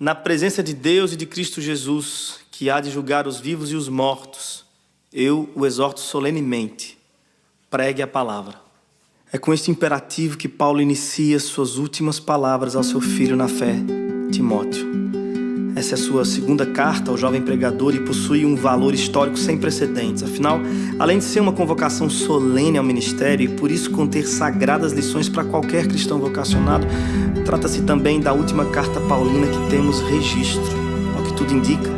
Na presença de Deus e de Cristo Jesus, que há de julgar os vivos e os mortos, eu o exorto solenemente: pregue a palavra. É com este imperativo que Paulo inicia suas últimas palavras ao seu filho na fé, Timóteo. Essa é a sua segunda carta ao jovem pregador e possui um valor histórico sem precedentes. Afinal, além de ser uma convocação solene ao ministério e por isso conter sagradas lições para qualquer cristão vocacionado, trata-se também da última carta paulina que temos registro. Ao que tudo indica,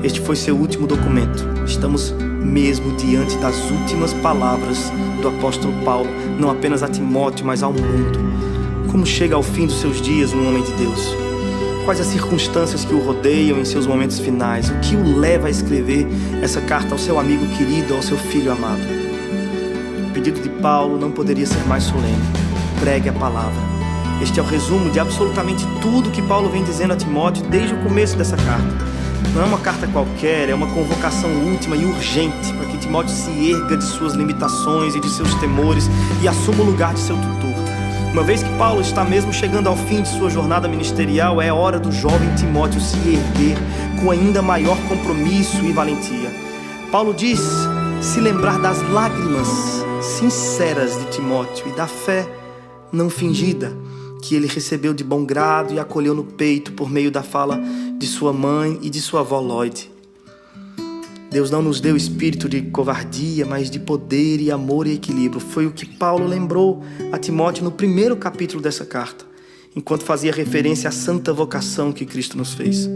este foi seu último documento. Estamos mesmo diante das últimas palavras do apóstolo Paulo, não apenas a Timóteo, mas ao mundo. Como chega ao fim dos seus dias um homem de Deus? Quais as circunstâncias que o rodeiam em seus momentos finais? O que o leva a escrever essa carta ao seu amigo querido, ao seu filho amado? O pedido de Paulo não poderia ser mais solene. Pregue a palavra. Este é o resumo de absolutamente tudo que Paulo vem dizendo a Timóteo desde o começo dessa carta. Não é uma carta qualquer, é uma convocação última e urgente para que Timóteo se erga de suas limitações e de seus temores e assuma o lugar de seu tutor. Uma vez que Paulo está mesmo chegando ao fim de sua jornada ministerial, é hora do jovem Timóteo se erguer com ainda maior compromisso e valentia. Paulo diz se lembrar das lágrimas sinceras de Timóteo e da fé não fingida que ele recebeu de bom grado e acolheu no peito por meio da fala de sua mãe e de sua avó Lloyd. Deus não nos deu espírito de covardia, mas de poder e amor e equilíbrio. Foi o que Paulo lembrou a Timóteo no primeiro capítulo dessa carta, enquanto fazia referência à santa vocação que Cristo nos fez.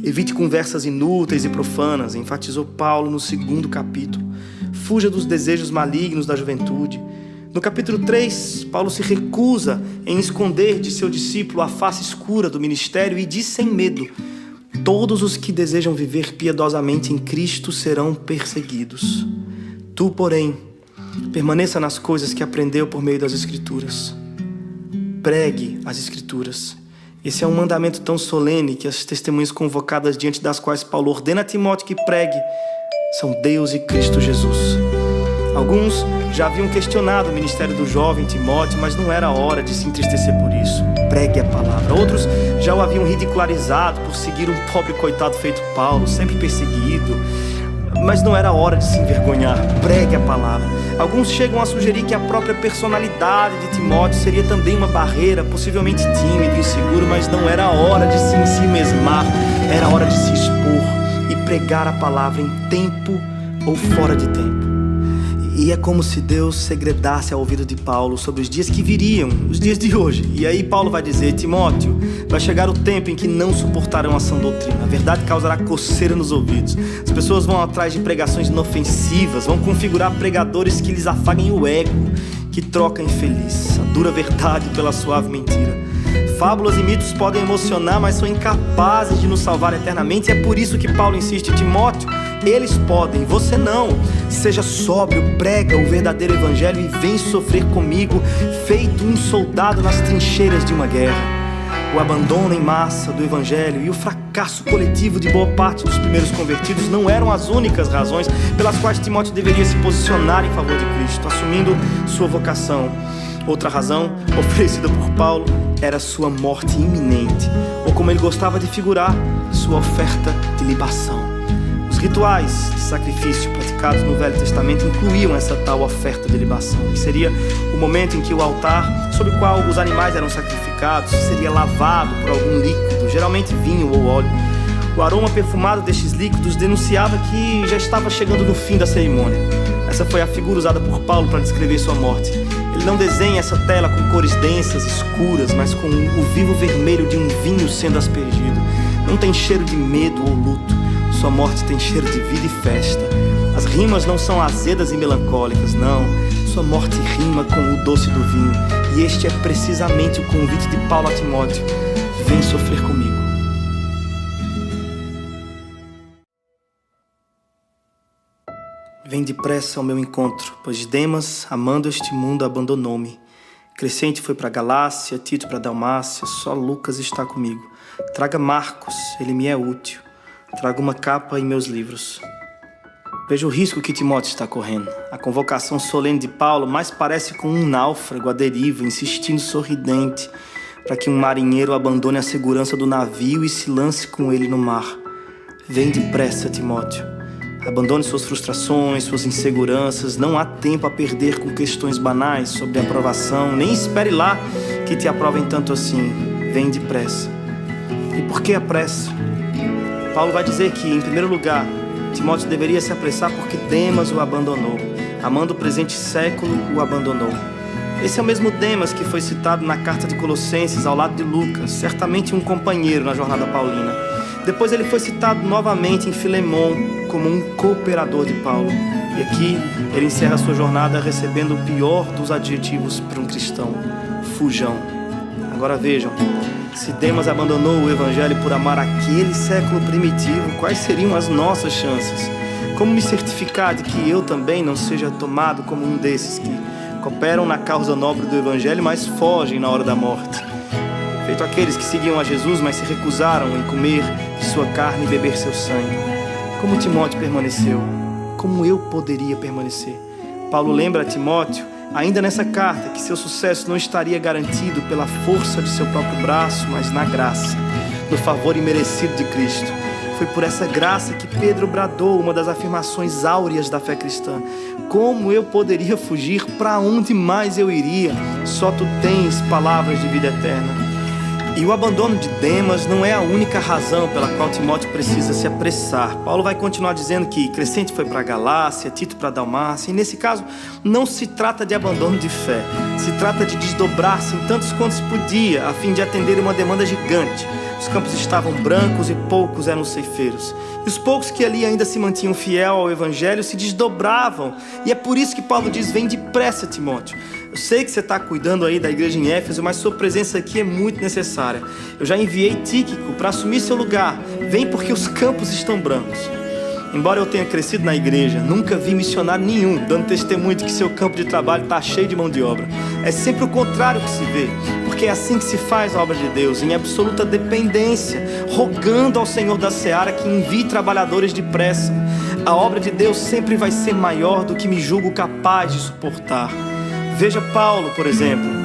Evite conversas inúteis e profanas, enfatizou Paulo no segundo capítulo. Fuja dos desejos malignos da juventude. No capítulo 3, Paulo se recusa em esconder de seu discípulo a face escura do ministério e diz sem medo: todos os que desejam viver piedosamente em Cristo serão perseguidos. Tu, porém, permaneça nas coisas que aprendeu por meio das Escrituras. Pregue as Escrituras. Esse é um mandamento tão solene que as testemunhas convocadas diante das quais Paulo ordena a Timóteo que pregue são Deus e Cristo Jesus. Alguns já haviam questionado o ministério do jovem Timóteo, mas não era hora de se entristecer por isso. Pregue a palavra. Outros já o haviam ridicularizado por seguir um pobre coitado feito Paulo, sempre perseguido. Mas não era hora de se envergonhar. Pregue a palavra. Alguns chegam a sugerir que a própria personalidade de Timóteo seria também uma barreira, possivelmente tímido, inseguro, mas não era hora de se ensimesmar. Era hora de se expor e pregar a palavra em tempo ou fora de tempo. E é como se Deus segredasse ao ouvido de Paulo sobre os dias que viriam, os dias de hoje. E aí Paulo vai dizer: Timóteo, vai chegar o tempo em que não suportarão a sã doutrina. A verdade causará coceira nos ouvidos. As pessoas vão atrás de pregações inofensivas, vão configurar pregadores que lhes afaguem o ego, que troca infeliz a dura verdade pela suave mentira. Fábulas e mitos podem emocionar, mas são incapazes de nos salvar eternamente. E é por isso que Paulo insiste: Timóteo, eles podem, você não. Seja sóbrio, prega o verdadeiro evangelho e vem sofrer comigo, feito um soldado nas trincheiras de uma guerra. O abandono em massa do evangelho e o fracasso coletivo de boa parte dos primeiros convertidos não eram as únicas razões pelas quais Timóteo deveria se posicionar em favor de Cristo, assumindo sua vocação. Outra razão, oferecida por Paulo, era sua morte iminente, ou como ele gostava de figurar, sua oferta de libação. Os rituais de sacrifício praticados no Velho Testamento incluíam essa tal oferta de libação, que seria o momento em que o altar sobre o qual os animais eram sacrificados seria lavado por algum líquido, geralmente vinho ou óleo. O aroma perfumado destes líquidos denunciava que já estava chegando no fim da cerimônia. Essa foi a figura usada por Paulo para descrever sua morte. Ele não desenha essa tela com cores densas, escuras, mas com o vivo vermelho de um vinho sendo aspergido. Não tem cheiro de medo ou luto. Sua morte tem cheiro de vida e festa. As rimas não são azedas e melancólicas, não. Sua morte rima com o doce do vinho. E este é precisamente o convite de Paulo a Timóteo: vem sofrer comigo. Vem depressa ao meu encontro, pois Demas, amando este mundo, abandonou-me. Crescente foi para Galácia, Tito para Dalmácia, só Lucas está comigo. Traga Marcos, ele me é útil. Traga uma capa e meus livros. Veja o risco que Timóteo está correndo. A convocação solene de Paulo mais parece com um náufrago à deriva, insistindo sorridente. para que um marinheiro abandone a segurança do navio e se lance com ele no mar. Vem depressa, Timóteo. Abandone suas frustrações, suas inseguranças. Não há tempo a perder com questões banais sobre aprovação. Nem espere lá que te aprovem tanto assim. Vem depressa. E por que a pressa? Paulo vai dizer que, em primeiro lugar, Timóteo deveria se apressar porque Demas o abandonou. Amando o presente século, o abandonou. Esse é o mesmo Demas que foi citado na carta de Colossenses ao lado de Lucas, certamente um companheiro na jornada paulina. Depois ele foi citado novamente em Filemon como um cooperador de Paulo. E aqui ele encerra sua jornada recebendo o pior dos adjetivos para um cristão: fujão. Agora vejam, se Demas abandonou o evangelho por amar aquele século primitivo, quais seriam as nossas chances? Como me certificar de que eu também não seja tomado como um desses que cooperam na causa nobre do evangelho, mas fogem na hora da morte? Feito aqueles que seguiam a Jesus, mas se recusaram em comer de sua carne e beber seu sangue. Como Timóteo permaneceu? Como eu poderia permanecer? Paulo lembra a Timóteo, ainda nessa carta, que seu sucesso não estaria garantido pela força de seu próprio braço, mas na graça, no favor imerecido de Cristo. Foi por essa graça que Pedro bradou uma das afirmações áureas da fé cristã: como eu poderia fugir? Para onde mais eu iria? Só tu tens palavras de vida eterna. E o abandono de Demas não é a única razão pela qual Timóteo precisa se apressar. Paulo vai continuar dizendo que Crescente foi para a Galácia, Tito para a Dalmácia, e nesse caso não se trata de abandono de fé, se trata de desdobrar-se em tantos quanto se podia, a fim de atender uma demanda gigante. Os campos estavam brancos e poucos eram ceifeiros. E os poucos que ali ainda se mantinham fiel ao evangelho se desdobravam. E é por isso que Paulo diz: vem depressa, Timóteo. Eu sei que você está cuidando aí da igreja em Éfeso, mas sua presença aqui é muito necessária. Eu já enviei Tíquico para assumir seu lugar. Vem porque os campos estão brancos. Embora eu tenha crescido na igreja, nunca vi missionário nenhum dando testemunho de que seu campo de trabalho está cheio de mão de obra. É sempre o contrário que se vê, porque é assim que se faz a obra de Deus, em absoluta dependência, rogando ao Senhor da Seara que envie trabalhadores depressa. A obra de Deus sempre vai ser maior do que me julgo capaz de suportar. Veja Paulo, por exemplo.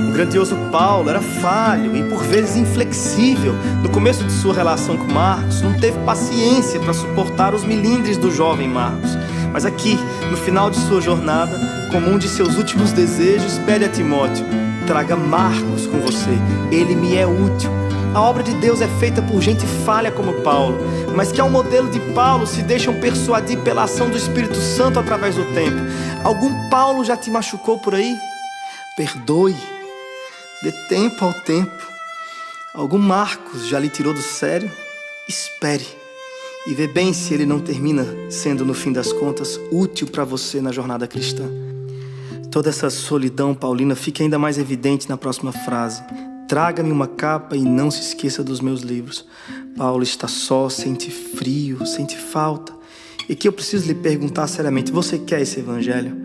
O grandioso Paulo era falho e por vezes inflexível. No começo de sua relação com Marcos, não teve paciência para suportar os milindres do jovem Marcos. Mas aqui, no final de sua jornada, como um de seus últimos desejos, pede a Timóteo: traga Marcos com você, ele me é útil. A obra de Deus é feita por gente falha como Paulo, mas que ao modelo de Paulo se deixam persuadir pela ação do Espírito Santo através do tempo. Algum Paulo já te machucou por aí? Perdoe, dê tempo ao tempo. Algum Marcos já lhe tirou do sério? Espere e vê bem se ele não termina sendo, no fim das contas, útil para você na jornada cristã. Toda essa solidão paulina fica ainda mais evidente na próxima frase: traga-me uma capa e não se esqueça dos meus livros. Paulo está só, sente frio, sente falta. E que eu preciso lhe perguntar seriamente: você quer esse evangelho?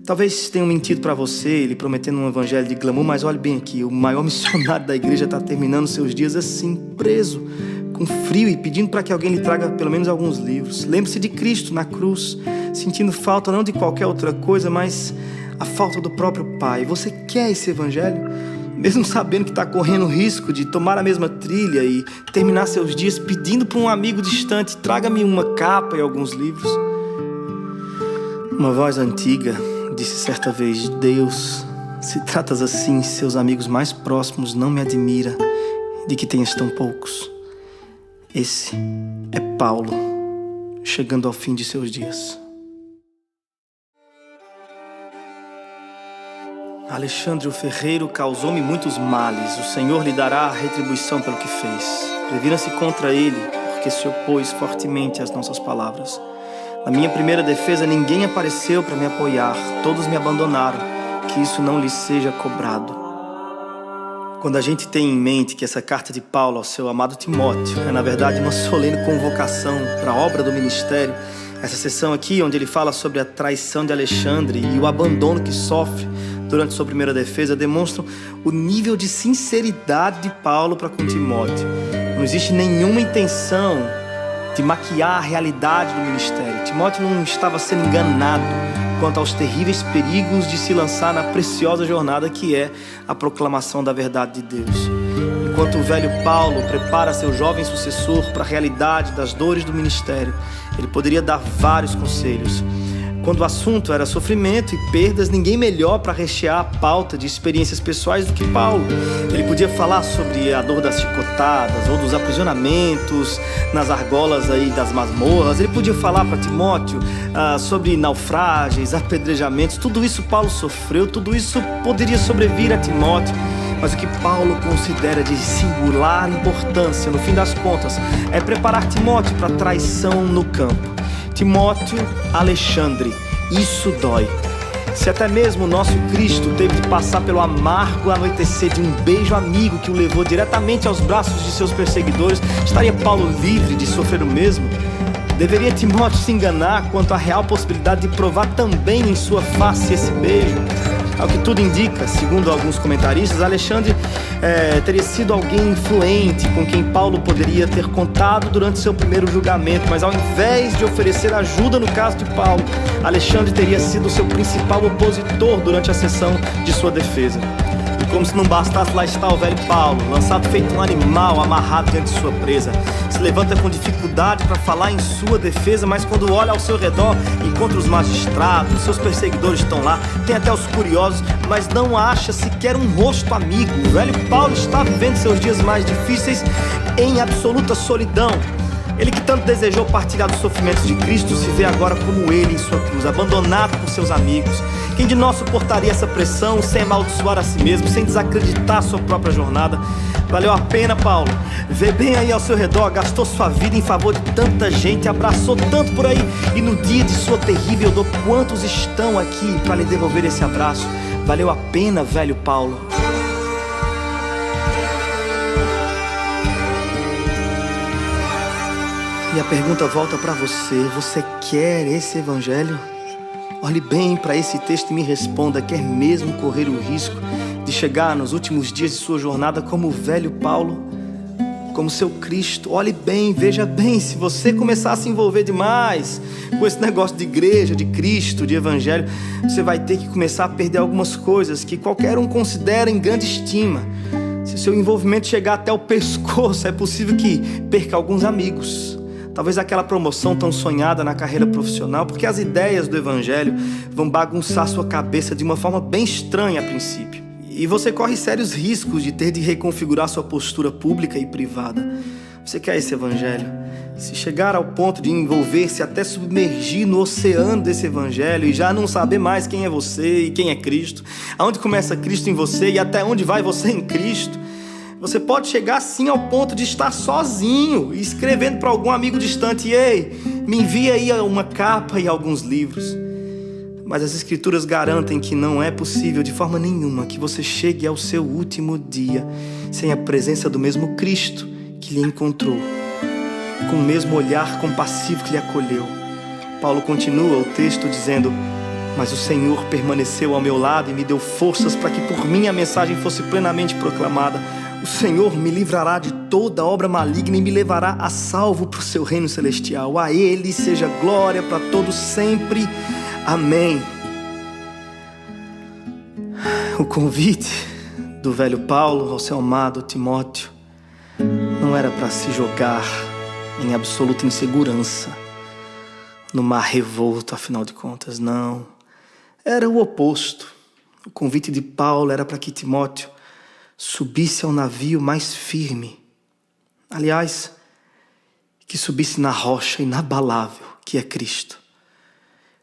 Talvez tenham mentido para você, lhe prometendo um evangelho de glamour, mas olhe bem aqui, o maior missionário da igreja está terminando seus dias assim, preso, com frio e pedindo para que alguém lhe traga pelo menos alguns livros. Lembre-se de Cristo na cruz, sentindo falta não de qualquer outra coisa, mas a falta do próprio Pai. Você quer esse evangelho? Mesmo sabendo que está correndo o risco de tomar a mesma trilha e terminar seus dias pedindo para um amigo distante: traga-me uma capa e alguns livros. Uma voz antiga disse certa vez: Deus, se tratas assim, seus amigos mais próximos, não me admira de que tenhas tão poucos. Esse é Paulo, chegando ao fim de seus dias. Alexandre o ferreiro causou-me muitos males. O Senhor lhe dará a retribuição pelo que fez. Previra-se contra ele, porque se opôs fortemente às nossas palavras. Na minha primeira defesa, ninguém apareceu para me apoiar. Todos me abandonaram. Que isso não lhe seja cobrado. Quando a gente tem em mente que essa carta de Paulo ao seu amado Timóteo é, na verdade, uma solene convocação para a obra do ministério, essa sessão aqui, onde ele fala sobre a traição de Alexandre e o abandono que sofre durante sua primeira defesa, demonstram o nível de sinceridade de Paulo para com Timóteo. Não existe nenhuma intenção de maquiar a realidade do ministério. Timóteo não estava sendo enganado quanto aos terríveis perigos de se lançar na preciosa jornada que é a proclamação da verdade de Deus. Enquanto o velho Paulo prepara seu jovem sucessor para a realidade das dores do ministério, ele poderia dar vários conselhos. Quando o assunto era sofrimento e perdas, ninguém melhor para rechear a pauta de experiências pessoais do que Paulo. Ele podia falar sobre a dor das chicotadas ou dos aprisionamentos nas argolas aí das masmorras. Ele podia falar para Timóteo sobre naufrágios, apedrejamentos. Tudo isso Paulo sofreu, tudo isso poderia sobrevir a Timóteo. Mas o que Paulo considera de singular importância, no fim das contas, é preparar Timóteo para a traição no campo. Timóteo, Alexandre, isso dói. Se até mesmo o nosso Cristo teve de passar pelo amargo anoitecer de um beijo amigo que o levou diretamente aos braços de seus perseguidores, estaria Paulo livre de sofrer o mesmo? Deveria Timóteo se enganar quanto à real possibilidade de provar também em sua face esse beijo? Ao que tudo indica, segundo alguns comentaristas, Alexandre teria sido alguém influente com quem Paulo poderia ter contado durante seu primeiro julgamento, mas ao invés de oferecer ajuda no caso de Paulo, Alexandre teria sido seu principal opositor durante a sessão de sua defesa. E como se não bastasse, lá está o velho Paulo, lançado feito um animal, amarrado diante de sua presa. Se levanta com dificuldade para falar em sua defesa, mas quando olha ao seu redor, encontra os magistrados, seus perseguidores estão lá, tem até os curiosos, mas não acha sequer um rosto amigo. O velho Paulo está vivendo seus dias mais difíceis em absoluta solidão. Ele que tanto desejou partilhar dos sofrimentos de Cristo se vê agora como ele em sua cruz, abandonado por seus amigos. Quem de nós suportaria essa pressão sem amaldiçoar a si mesmo, sem desacreditar a sua própria jornada? Valeu a pena, Paulo. Vê bem aí ao seu redor, gastou sua vida em favor de tanta gente, abraçou tanto por aí, e no dia de sua terrível dor, quantos estão aqui para lhe devolver esse abraço? Valeu a pena, velho Paulo. E a pergunta volta para você: você quer esse evangelho? Olhe bem para esse texto e me responda: quer mesmo correr o risco de chegar nos últimos dias de sua jornada como o velho Paulo, como seu Cristo? Olhe bem, veja bem, se você começar a se envolver demais com esse negócio de igreja, de Cristo, de evangelho, você vai ter que começar a perder algumas coisas que qualquer um considera em grande estima. Se seu envolvimento chegar até o pescoço, é possível que perca alguns amigos, talvez aquela promoção tão sonhada na carreira profissional, porque as ideias do evangelho vão bagunçar sua cabeça de uma forma bem estranha a princípio. E você corre sérios riscos de ter de reconfigurar sua postura pública e privada. Você quer esse evangelho? Se chegar ao ponto de envolver-se até submergir no oceano desse evangelho e já não saber mais quem é você e quem é Cristo, aonde começa Cristo em você e até onde vai você em Cristo, você pode chegar assim ao ponto de estar sozinho e escrevendo para algum amigo distante: ei, me envia aí uma capa e alguns livros. Mas as Escrituras garantem que não é possível de forma nenhuma que você chegue ao seu último dia sem a presença do mesmo Cristo que lhe encontrou, com o mesmo olhar compassivo que lhe acolheu. Paulo continua o texto dizendo: mas o Senhor permaneceu ao meu lado e me deu forças para que por mim a mensagem fosse plenamente proclamada. O Senhor me livrará de toda obra maligna e me levará a salvo para o seu reino celestial. A Ele seja glória para todos sempre. Amém. O convite do velho Paulo ao seu amado Timóteo não era para se jogar em absoluta insegurança no mar revolto, afinal de contas, não. Era o oposto. O convite de Paulo era para que Timóteo subisse ao navio mais firme. Aliás, que subisse na rocha inabalável que é Cristo.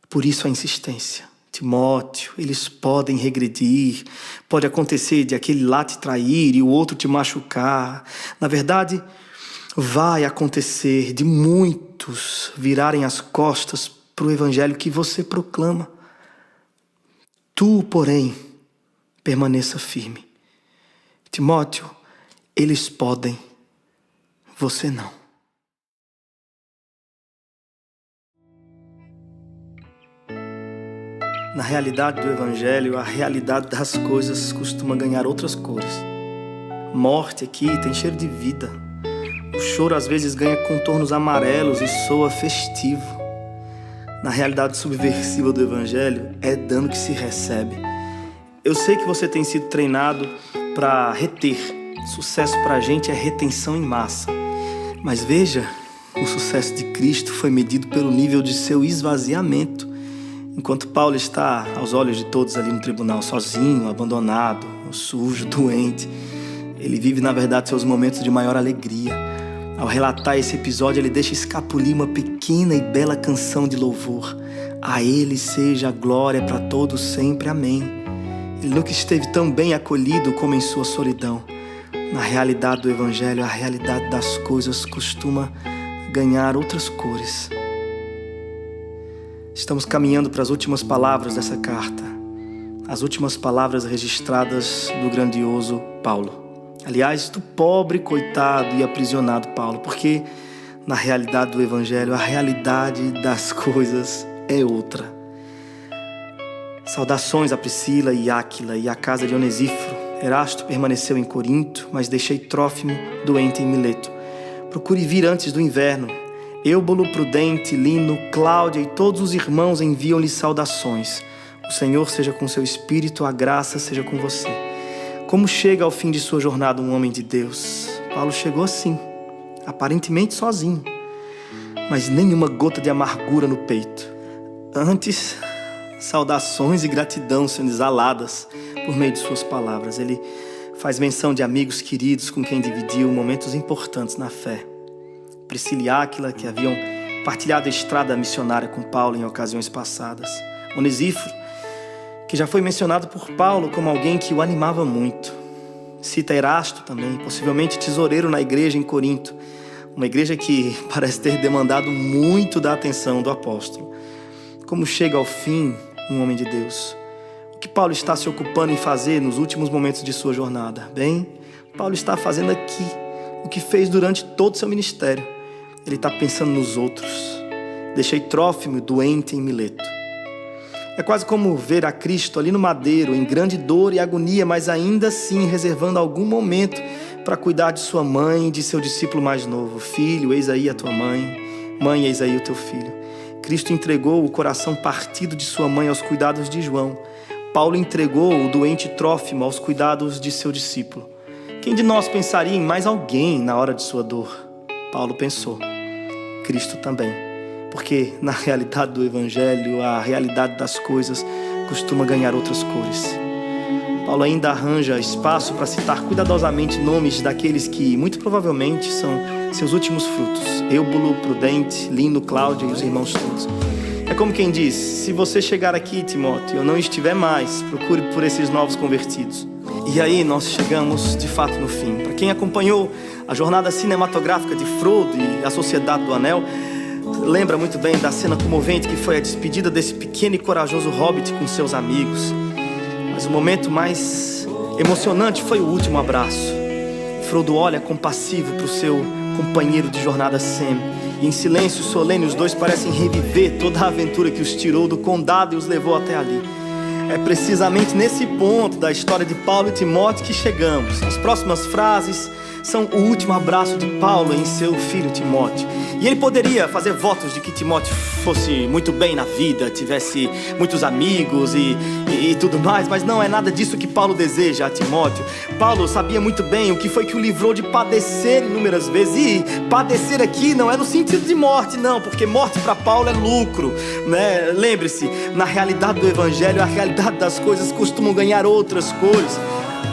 Por isso a insistência. Timóteo, eles podem regredir, pode acontecer de aquele lá te trair e o outro te machucar. Na verdade, vai acontecer de muitos virarem as costas para o evangelho que você proclama. Tu, porém, permaneça firme. Timóteo, eles podem, você não. Na realidade do evangelho, a realidade das coisas costuma ganhar outras cores. Morte aqui tem cheiro de vida. O choro às vezes ganha contornos amarelos e soa festivo. na realidade subversiva do Evangelho, é dando que se recebe. Eu sei que você tem sido treinado para reter. Sucesso para a gente é retenção em massa. Mas veja, o sucesso de Cristo foi medido pelo nível de seu esvaziamento. Enquanto Paulo está, aos olhos de todos ali no tribunal, sozinho, abandonado, sujo, doente, ele vive, na verdade, seus momentos de maior alegria. Ao relatar esse episódio, ele deixa escapulir uma pequena e bela canção de louvor. A Ele seja a glória para todos sempre. Amém. Ele nunca esteve tão bem acolhido como em sua solidão. Na realidade do Evangelho, a realidade das coisas costuma ganhar outras cores. Estamos caminhando para as últimas palavras dessa carta. As últimas palavras registradas do grandioso Paulo. Aliás, do pobre, coitado e aprisionado Paulo, porque na realidade do Evangelho, a realidade das coisas é outra. Saudações a Priscila e Áquila e à casa de Onesíforo. Erasto permaneceu em Corinto, mas deixei Trófimo doente em Mileto. Procure vir antes do inverno. Eubolo, Prudente, Lino, Cláudia e todos os irmãos enviam-lhe saudações. O Senhor seja com seu espírito, a graça seja com você. Como chega ao fim de sua jornada um homem de Deus? Paulo chegou assim, aparentemente sozinho, mas nenhuma gota de amargura no peito. Antes, saudações e gratidão sendo exaladas por meio de suas palavras. Ele faz menção de amigos queridos com quem dividiu momentos importantes na fé. Priscila e Áquila, que haviam partilhado a estrada missionária com Paulo em ocasiões passadas. Onesíforo, que já foi mencionado por Paulo como alguém que o animava muito. Cita Erasto também, possivelmente tesoureiro na igreja em Corinto, uma igreja que parece ter demandado muito da atenção do apóstolo. Como chega ao fim um homem de Deus? O que Paulo está se ocupando em fazer nos últimos momentos de sua jornada? Bem, Paulo está fazendo aqui o que fez durante todo o seu ministério. Ele está pensando nos outros. Deixei Trófimo doente em Mileto. É quase como ver a Cristo ali no madeiro, em grande dor e agonia, mas ainda assim reservando algum momento para cuidar de sua mãe e de seu discípulo mais novo. Filho, eis aí a tua mãe. Mãe, eis aí o teu filho. Cristo entregou o coração partido de sua mãe aos cuidados de João. Paulo entregou o doente Trófimo aos cuidados de seu discípulo. Quem de nós pensaria em mais alguém na hora de sua dor? Paulo pensou. Cristo também. Porque na realidade do Evangelho, a realidade das coisas costuma ganhar outras cores. Paulo ainda arranja espaço para citar cuidadosamente nomes daqueles que, muito provavelmente, são seus últimos frutos. Eubolo, Prudente, Lino, Cláudia e os irmãos todos. É como quem diz, se você chegar aqui, Timóteo, e eu não estiver mais, procure por esses novos convertidos. E aí nós chegamos, de fato, no fim. Para quem acompanhou a jornada cinematográfica de Frodo e a Sociedade do Anel, lembra muito bem da cena comovente que foi a despedida desse pequeno e corajoso hobbit com seus amigos. Mas o momento mais emocionante foi o último abraço. Frodo olha compassivo para o seu companheiro de jornada Sam. E em silêncio solene os dois parecem reviver toda a aventura que os tirou do condado e os levou até ali. É precisamente nesse ponto da história de Paulo e Timóteo que chegamos. As próximas frases são o último abraço de Paulo em seu filho Timóteo. E ele poderia fazer votos de que Timóteo fosse muito bem na vida, tivesse muitos amigos e tudo mais, mas não é nada disso que Paulo deseja a Timóteo. Paulo sabia muito bem o que foi que o livrou de padecer inúmeras vezes. E padecer aqui não é no sentido de morte, não, porque morte para Paulo é lucro, né? Lembre-se, na realidade do Evangelho, a realidade das coisas costumam ganhar outras cores.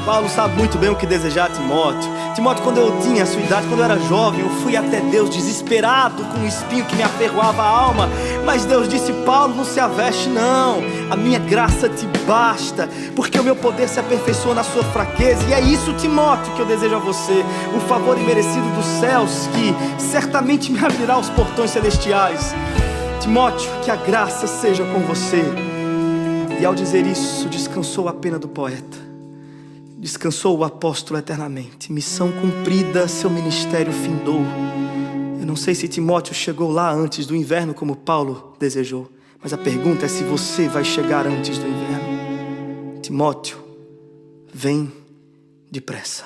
Paulo sabe muito bem o que desejar a Timóteo. Timóteo, quando eu tinha a sua idade, quando eu era jovem, eu fui até Deus desesperado com um espinho que me aferroava a alma. Mas Deus disse, Paulo, não se aveste não. A minha graça te basta, porque o meu poder se aperfeiçoa na sua fraqueza. E é isso, Timóteo, que eu desejo a você. O favor imerecido dos céus, que certamente me abrirá os portões celestiais. Timóteo, que a graça seja com você. E ao dizer isso, descansou a pena do poeta. Descansou o apóstolo eternamente. Missão cumprida, seu ministério findou. Eu não sei se Timóteo chegou lá antes do inverno como Paulo desejou, mas a pergunta é se você vai chegar antes do inverno. Timóteo, vem depressa.